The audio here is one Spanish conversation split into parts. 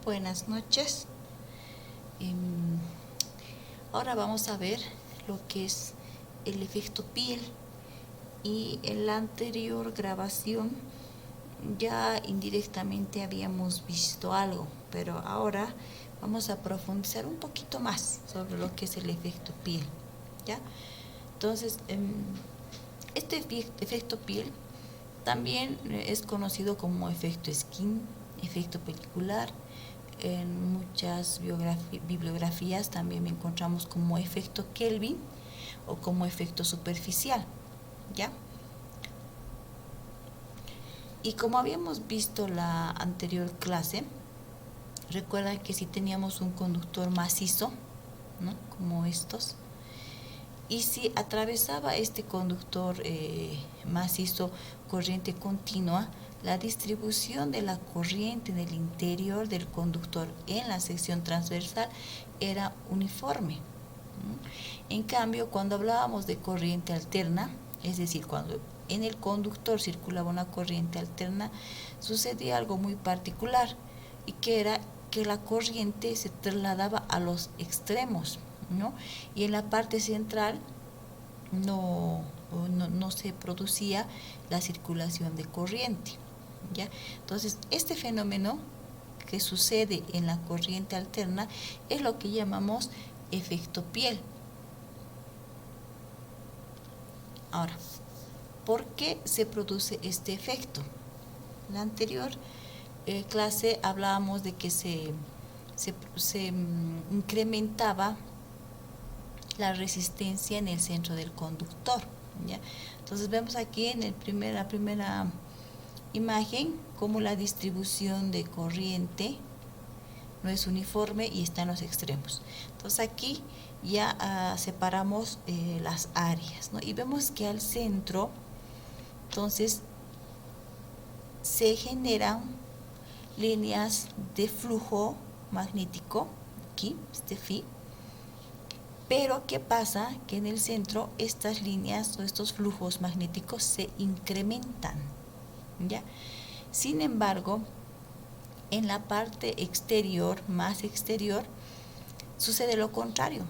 Buenas noches. Em, Ahora vamos a ver lo que es el efecto piel. Y en la anterior grabación ya indirectamente habíamos visto algo, pero ahora vamos a profundizar un poquito más sobre lo que es el efecto piel, ¿ya? Entonces, este efecto piel también es conocido como efecto skin, efecto pelicular. En muchas bibliografías también encontramos como efecto Kelvin o como efecto superficial, ¿ya? Y como habíamos visto la anterior clase, recuerda que si teníamos un conductor macizo, ¿no?, como estos, y si atravesaba este conductor macizo corriente continua, la distribución de la corriente en el interior del conductor en la sección transversal era uniforme. En cambio, cuando hablábamos de corriente alterna, es decir, cuando en el conductor circulaba una corriente alterna, sucedía algo muy particular, y que era que la corriente se trasladaba a los extremos, ¿no? Y en la parte central no se producía la circulación de corriente, ¿ya? Entonces, este fenómeno que sucede en la corriente alterna es lo que llamamos efecto piel. Ahora, ¿por qué se produce este efecto? En la anterior clase hablábamos de que se incrementaba la resistencia en el centro del conductor, ¿ya? Entonces vemos aquí en la primera imagen cómo la distribución de corriente no es uniforme y está en los extremos. Entonces aquí ya separamos las áreas, ¿no? Y vemos que al centro, entonces, se generan líneas de flujo magnético, aquí, este phi. Pero ¿qué pasa? Que en el centro estas líneas o estos flujos magnéticos se incrementan, ¿ya? Sin embargo, en la parte exterior, más exterior, sucede lo contrario.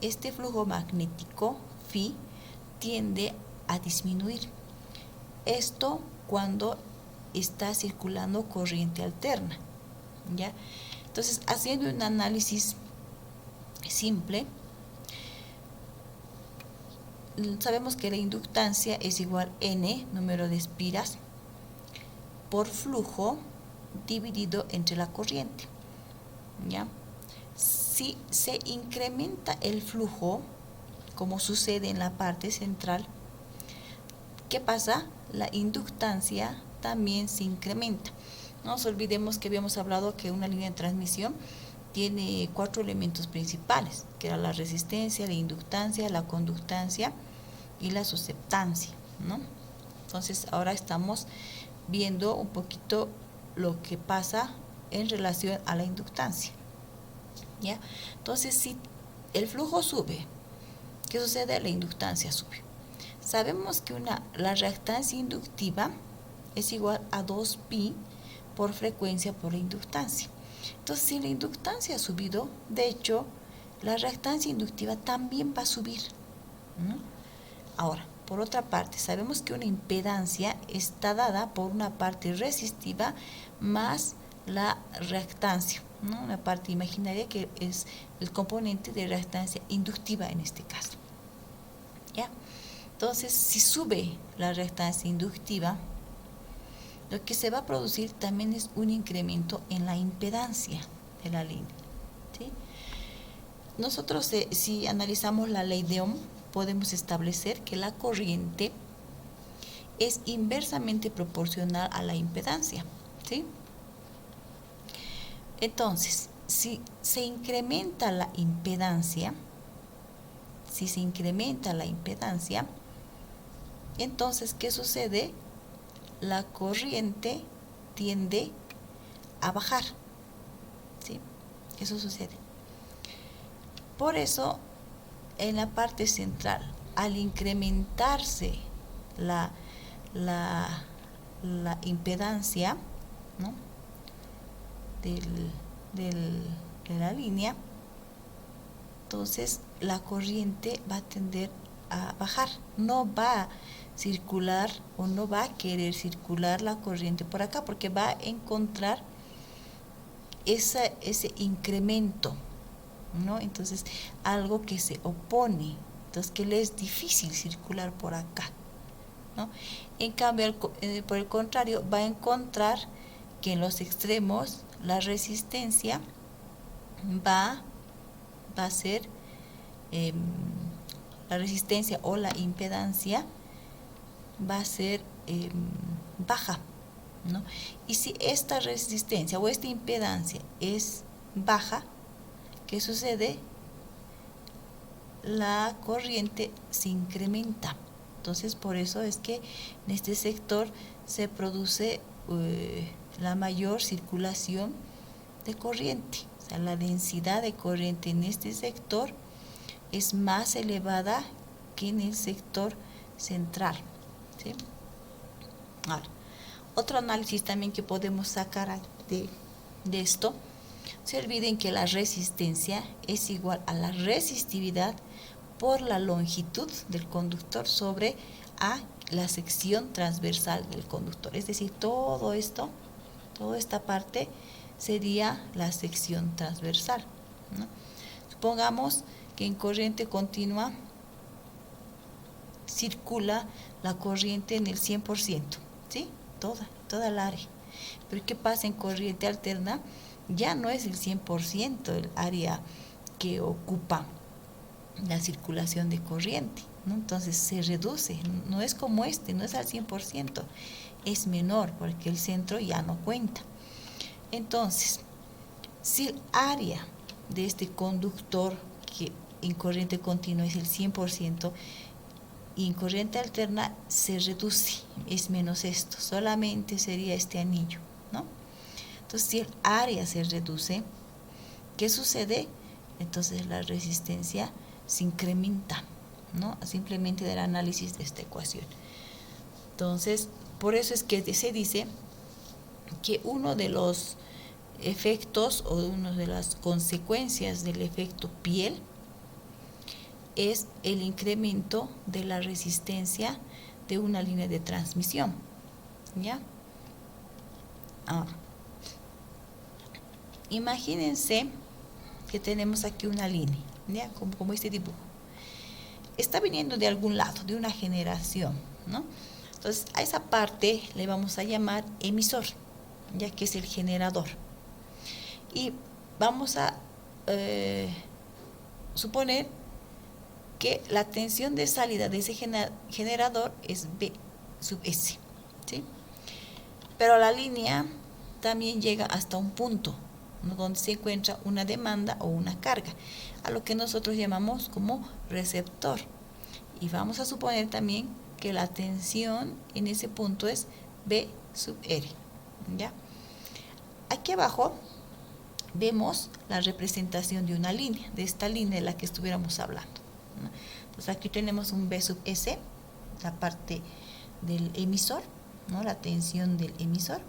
Este flujo magnético, phi, tiende a disminuir. Esto cuando está circulando corriente alterna, ¿ya? Entonces, haciendo un análisis simple, sabemos que la inductancia es igual N, número de espiras, por flujo dividido entre la corriente, ¿ya? Si se incrementa el flujo, como sucede en la parte central, ¿qué pasa? La inductancia también se incrementa. No nos olvidemos que habíamos hablado que una línea de transmisión tiene 4 elementos principales, que era la resistencia, la inductancia, la conductancia y la susceptancia, ¿no? Entonces ahora estamos viendo un poquito lo que pasa en relación a la inductancia, ¿ya? Entonces, si el flujo sube, ¿qué sucede? La inductancia sube. Sabemos que la reactancia inductiva es igual a 2pi por frecuencia por la inductancia. Entonces, si la inductancia ha subido, de hecho, la reactancia inductiva también va a subir, ¿no? Ahora, por otra parte, sabemos que una impedancia está dada por una parte resistiva más la reactancia, ¿no? Una parte imaginaria que es el componente de reactancia inductiva en este caso, ¿ya? Entonces, si sube la reactancia inductiva, lo que se va a producir también es un incremento en la impedancia de la línea, ¿sí? Nosotros, si analizamos la ley de Ohm, podemos establecer que la corriente es inversamente proporcional a la impedancia, ¿sí? Entonces, si se incrementa la impedancia, entonces, ¿qué sucede? La corriente tiende a bajar, ¿sí? Eso sucede. Por eso, en la parte central, al incrementarse la impedancia, ¿no?, de la línea, entonces la corriente va a tender a bajar, no va a circular o no va a querer circular la corriente por acá porque va a encontrar ese incremento, ¿no? Entonces algo que se opone, entonces que le es difícil circular por acá, ¿no? En cambio, por el contrario, va a encontrar que en los extremos la resistencia va a ser la resistencia o la impedancia va a ser baja, ¿no? Y si esta resistencia o esta impedancia es baja, ¿qué sucede? La corriente se incrementa. Entonces, por eso es que en este sector se produce la mayor circulación de corriente. O sea, la densidad de corriente en este sector es más elevada que en el sector central, ¿sí? Ahora, otro análisis también que podemos sacar de esto, se olviden que la resistencia es igual a la resistividad por la longitud del conductor sobre a la sección transversal del conductor. Es decir, todo esto, toda esta parte sería la sección transversal, ¿no? Supongamos que en corriente continua circula la corriente en el 100%, ¿sí? Toda el área. Pero ¿qué pasa en corriente alterna? Ya no es el 100% el área que ocupa la circulación de corriente, ¿no? Entonces se reduce, no es como no es al 100%, es menor porque el centro ya no cuenta. Entonces, si el área de este conductor que en corriente continua es el 100%, y en corriente alterna se reduce, es menos esto, solamente sería este anillo, ¿no? Entonces, si el área se reduce, ¿qué sucede? Entonces la resistencia se incrementa, ¿no? Simplemente del análisis de esta ecuación. Entonces, por eso es que se dice que uno de los efectos o una de las consecuencias del efecto piel es el incremento de la resistencia de una línea de transmisión, ¿ya? Ahora, imagínense que tenemos aquí una línea, ¿ya? Como este dibujo. Está viniendo de algún lado, de una generación, ¿no? Entonces, a esa parte le vamos a llamar emisor, ya que es el generador. Y vamos a suponer que la tensión de salida de ese generador es B sub S, ¿sí? Pero la línea también llega hasta un punto, ¿no?, donde se encuentra una demanda o una carga, a lo que nosotros llamamos como receptor. Y vamos a suponer también que la tensión en ese punto es B sub R, ¿ya? Aquí abajo vemos la representación de una línea, de esta línea de la que estuviéramos hablando, ¿no? Entonces aquí tenemos un B sub S, la parte del emisor, ¿no?, la tensión del emisor.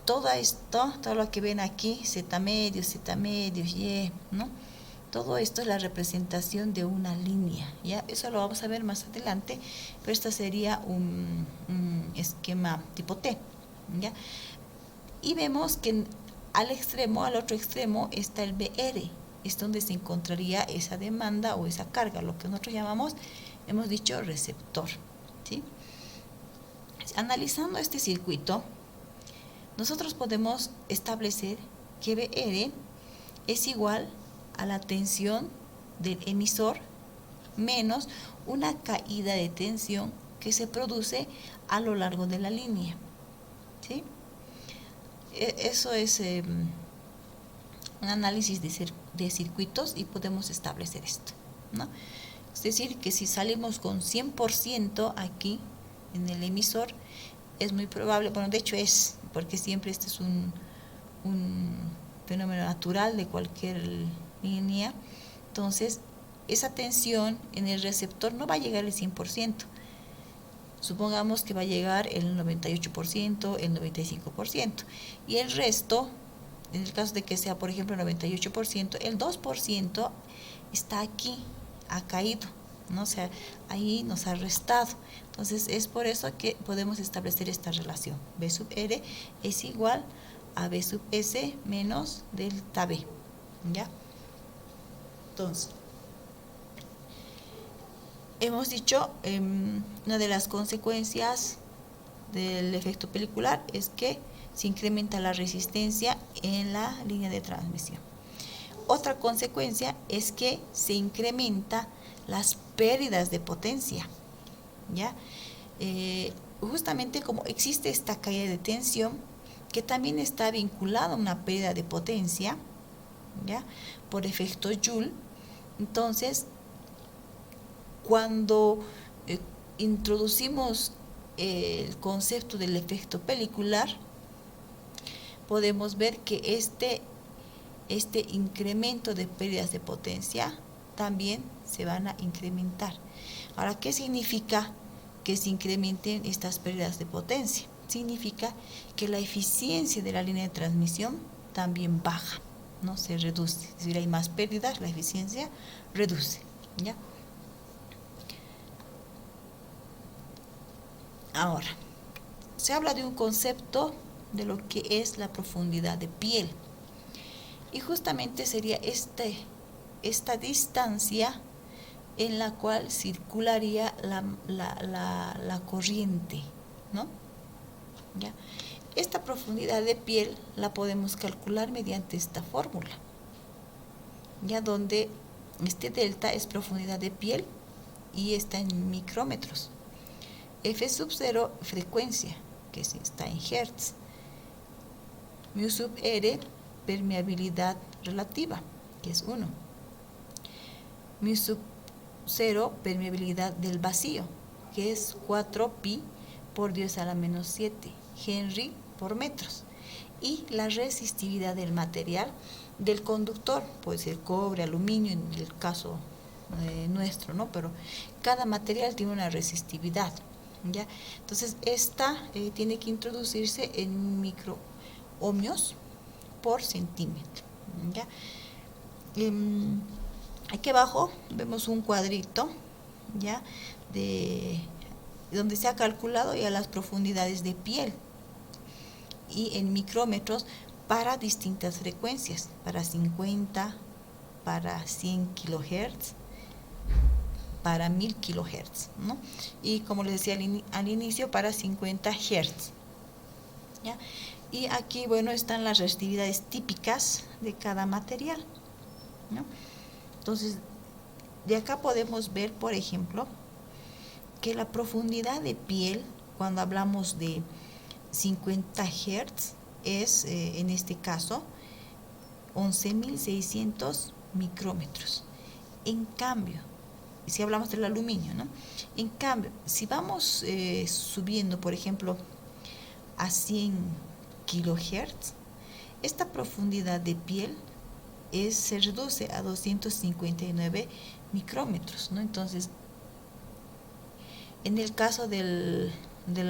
Todo esto, todo lo que ven aquí, Z medios, Y, ¿no? Todo esto es la representación de una línea, ¿ya? Eso lo vamos a ver más adelante, pero esto sería un esquema tipo T, ¿ya? Y vemos que al otro extremo está el BR, es donde se encontraría esa demanda o esa carga, lo que nosotros llamamos, hemos dicho, receptor, ¿sí? Analizando este circuito, nosotros podemos establecer que BR es igual a la tensión del emisor menos una caída de tensión que se produce a lo largo de la línea, ¿sí? Eso es un análisis de circuitos y podemos establecer esto, ¿no? Es decir, que si salimos con 100% aquí en el emisor, es muy probable, bueno, de hecho es, porque siempre este es un fenómeno natural de cualquier línea. Entonces, esa tensión en el receptor no va a llegar al 100%. Supongamos que va a llegar el 98%, el 95%, y el resto en el caso de que sea, por ejemplo, 98%, el 2% está aquí, ha caído, ¿no? O sea, ahí nos ha restado. Entonces, es por eso que podemos establecer esta relación. B sub R es igual a B sub S menos delta B, ¿ya? Entonces, hemos dicho, una de las consecuencias del efecto pelicular es que se incrementa la resistencia en la línea de transmisión. Otra consecuencia es que se incrementa las pérdidas de potencia, ¿ya? Justamente como existe esta caída de tensión, que también está vinculada a una pérdida de potencia, ¿ya? Por efecto Joule. Entonces, cuando introducimos el concepto del efecto pelicular, podemos ver que este incremento de pérdidas de potencia también se van a incrementar. Ahora, ¿qué significa que se incrementen estas pérdidas de potencia? Significa que la eficiencia de la línea de transmisión también baja, ¿no? Se reduce. Es decir, hay más pérdidas, la eficiencia reduce, ¿ya? Ahora, se habla de un concepto de lo que es la profundidad de piel. Y justamente sería esta distancia en la cual circularía la corriente, ¿no? ¿Ya? Esta profundidad de piel la podemos calcular mediante esta fórmula, ya donde este delta es profundidad de piel y está en micrómetros. F sub 0, frecuencia, que está en hertz. Mu sub R, permeabilidad relativa, que es 1. Mu sub 0, permeabilidad del vacío, que es 4 pi por 10 a la menos 7 Henry por metros. Y la resistividad del material del conductor, puede ser cobre, aluminio, en el caso nuestro, ¿no? Pero cada material tiene una resistividad, ¿ya? Entonces, esta tiene que introducirse en microohmios por centímetro, ¿ya? Aquí abajo vemos un cuadrito, ¿ya? De donde se ha calculado ya las profundidades de piel y en micrómetros para distintas frecuencias, para 50, para 100 kilohertz, para 1000 kilohertz, ¿no? Y como les decía al inicio, para 50 hertz, ¿ya? Y aquí, bueno, están las resistividades típicas de cada material, ¿no? Entonces, de acá podemos ver, por ejemplo, que la profundidad de piel, cuando hablamos de 50 Hz, es, en este caso, 11.600 micrómetros. En cambio, si hablamos del aluminio, ¿no? En cambio, si vamos subiendo, por ejemplo, a 100 kilohertz, esta profundidad de piel se reduce a 259 micrómetros, ¿no? Entonces, en el caso del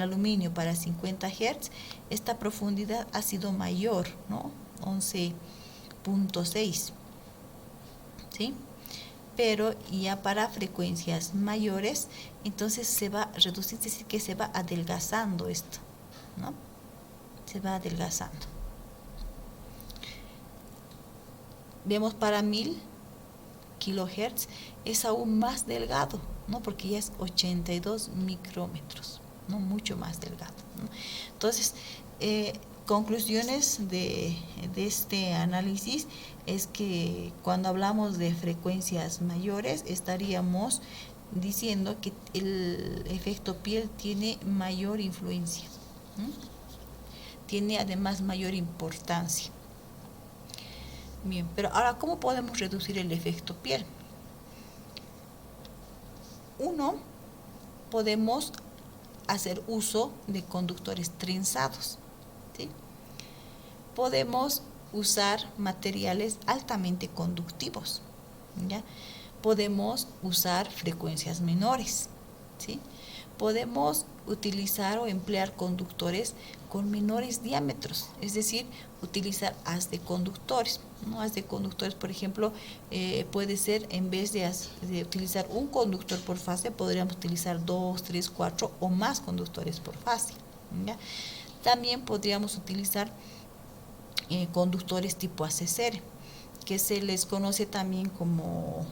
aluminio para 50 Hz, esta profundidad ha sido mayor, ¿no? 11.6, ¿sí? Pero ya para frecuencias mayores, entonces se va a reducir, es decir, que se va adelgazando esto, ¿no? Se va adelgazando. Vemos para 1000 kilohertz es aún más delgado, ¿no? Porque ya es 82 micrómetros, ¿no? Mucho más delgado, ¿no? Entonces, conclusiones de este análisis es que cuando hablamos de frecuencias mayores estaríamos diciendo que el efecto piel tiene mayor influencia, ¿no? Tiene además mayor importancia. Bien, pero ahora, ¿cómo podemos reducir el efecto piel? Uno, podemos hacer uso de conductores trenzados, ¿sí? Podemos usar materiales altamente conductivos, ¿ya? Podemos usar frecuencias menores, ¿sí? Podemos utilizar o emplear conductores con menores diámetros, es decir, utilizar haz de conductores, ¿no? Haz de conductores, por ejemplo, puede ser, en vez de utilizar un conductor por fase, podríamos utilizar 2, 3, 4 o más conductores por fase, ¿ya? También podríamos utilizar conductores tipo ACCR, que se les conoce también como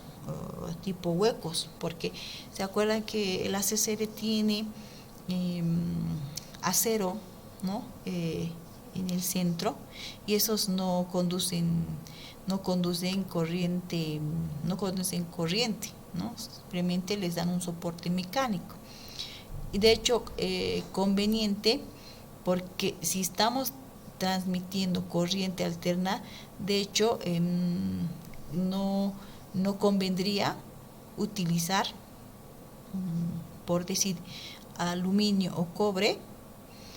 tipo huecos, porque se acuerdan que el ACCR tiene acero, ¿no? En el centro, y esos no conducen corriente, ¿no? Simplemente les dan un soporte mecánico. Y de hecho, conveniente, porque si estamos transmitiendo corriente alterna, de hecho, no convendría utilizar, por decir, aluminio o cobre,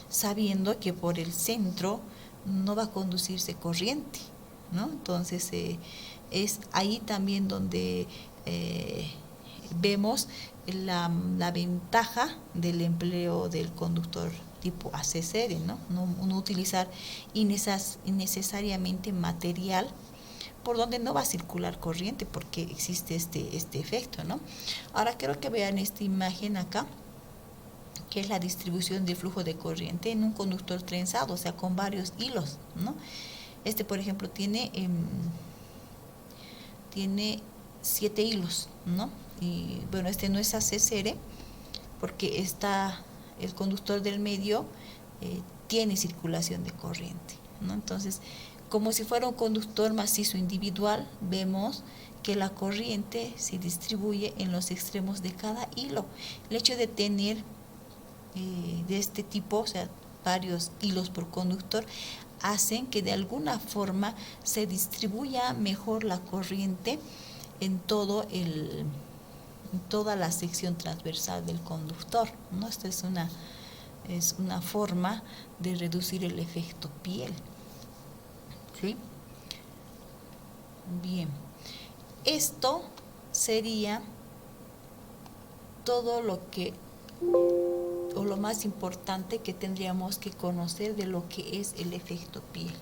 sabiendo que por el centro no va a conducirse corriente, ¿no? Entonces, es ahí también donde vemos la ventaja del empleo del conductor tipo ACCR, ¿no? No utilizar innecesariamente material por donde no va a circular corriente, porque existe este efecto, ¿no? Ahora quiero que vean esta imagen acá, que es la distribución del flujo de corriente en un conductor trenzado, o sea, con varios hilos, ¿no? Este, por ejemplo, tiene 7 hilos, ¿no? Y bueno, este no es ACCR, porque el conductor del medio tiene circulación de corriente, ¿no? Entonces, como si fuera un conductor macizo individual, vemos que la corriente se distribuye en los extremos de cada hilo. El hecho de tener de este tipo, o sea, varios hilos por conductor, hacen que de alguna forma se distribuya mejor la corriente en toda la sección transversal del conductor, ¿no? Esta es una forma de reducir el efecto piel, ¿sí? Bien, esto sería todo lo más importante que tendríamos que conocer de lo que es el efecto piel.